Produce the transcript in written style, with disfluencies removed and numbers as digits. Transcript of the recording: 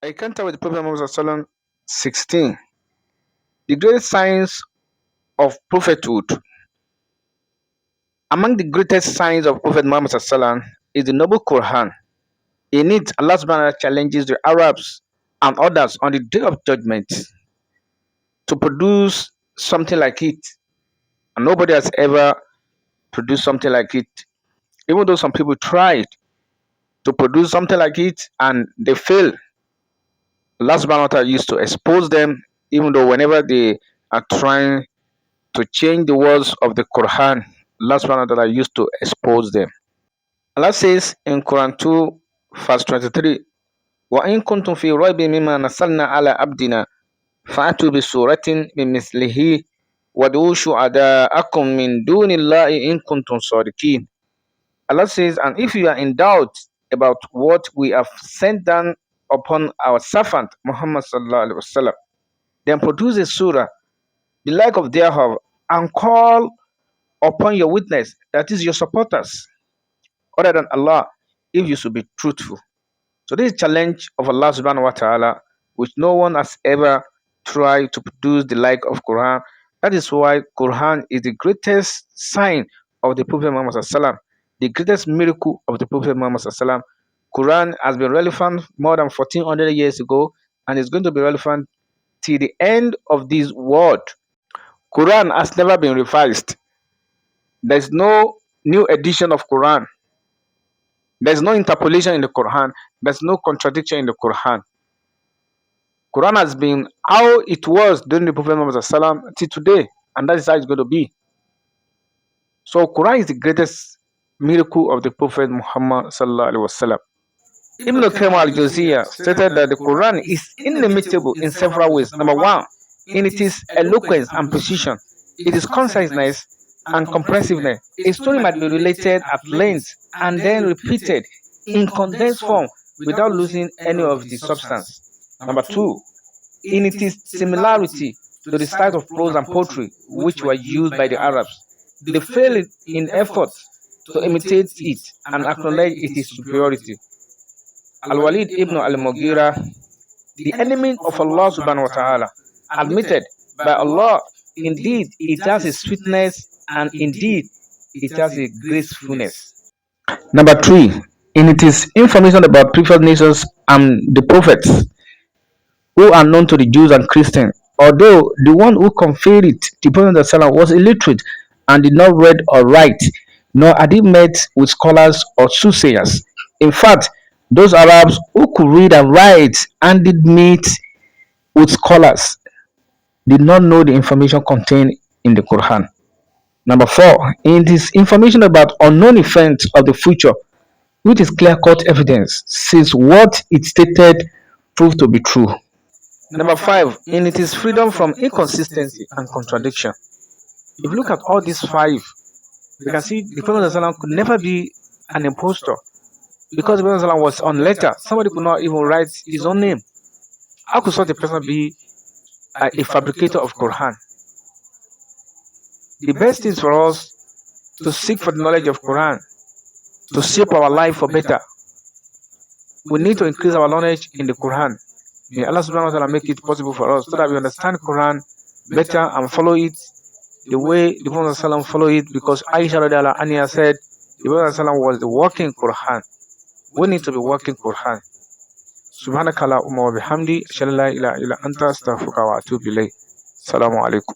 I encounter with the Prophet Muhammad Sallallahu 16. The greatest signs of prophethood. Among the greatest signs of Prophet Muhammad Sallallahu is the noble Quran. In it, Allah subhanahu wa ta'ala challenges the Arabs and others on the day of judgment to produce something like it. And nobody has ever produced something like it. Even though some people tried to produce something like it and they failed, Allah subhanahu wa ta'ala used to expose them, even though whenever they are trying to change the words of the Quran, Allah subhanahu wa ta'ala used to expose them. Allah says in Quran 2, verse 23, وَإِن كُنْتُمْ فِي رَيْبٍ مِّمَّا نَزَّلْنَا عَلَى عَبْدِنَا فَأْتُوا بِسُورَةٍ مِّثْلِهِ وَادْعُوا شُهَدَاءَكُم مِّن دُونِ اللَّهِ إِن كُنتُمْ صَادِقِينَ. Allah says, and if you are in doubt about what we have sent down upon our servant Muhammad sallallahu alaihi wasallam, then produce a surah, the like of thereof, and call upon your witness, that is your supporters, other than Allah, if you should be truthful. So this is challenge of Allah subhanahu wa ta'ala, which no one has ever tried to produce the like of Quran. That is why Quran is the greatest sign of the Prophet Muhammad sallallahu alaihi wasallam, the greatest miracle of the Prophet Muhammad sallallahu alaihi wasallam. Quran has been relevant more than 1400 years ago and is going to be relevant till the end of this world. Quran has never been revised. There's no new edition of Quran. There's no interpolation in the Quran. There's no contradiction in the Quran. Quran has been how it was during the Prophet Muhammad sallam till today, and that is how it's going to be. So Quran is the greatest miracle of the Prophet Muhammad sallallahu alaihi wasallam. Ibn al-Qayyim al-Jawziyya stated that the Quran is inimitable in several ways. Number one, in its eloquence and precision, it is conciseness and comprehensiveness. A story might be related at length and then repeated in condensed form without losing any of the substance. Number two, in its similarity to the style of prose and poetry which were used by the Arabs. They failed in efforts to imitate it and acknowledge its superiority. Al-Walid ibn al-Mughira, the enemy of Allah subhanahu wa ta'ala, admitted by Allah, indeed it has a sweetness and indeed it has a gracefulness. Number three, in its information about previous nations and the prophets who are known to the Jews and Christians, although the one who conferred it, the Prophet was illiterate and did not read or write, nor had he met with scholars or soothsayers. In fact, those Arabs who could read and write and did meet with scholars did not know the information contained in the Quran. Number four, in this information about unknown events of the future, which is clear-cut evidence, since what it stated proved to be true. Number five, in it is freedom from inconsistency and contradiction. If you look at all these five, you can see the Prophet ﷺ could never be an impostor because the Prophet ﷺ was on letter. Somebody could not even write his own name. How could such a person be a fabricator of Quran? The best is for us to seek for the knowledge of Quran, to shape our life for better. We need to increase our knowledge in the Quran. May Allah subhanahu wa ta'ala make it possible for us so that we understand Quran better and follow it the way the Prophet ﷺ followed it, because Aisha radiallahu anha said the Prophet ﷺ was the walking Quran. We need to be walking Quran. Subhanakallahumma wa bihamdi, ashhadu an la ilaha illa anta, astaghfiruka wa atubu ilayk. Assalamu alaikum.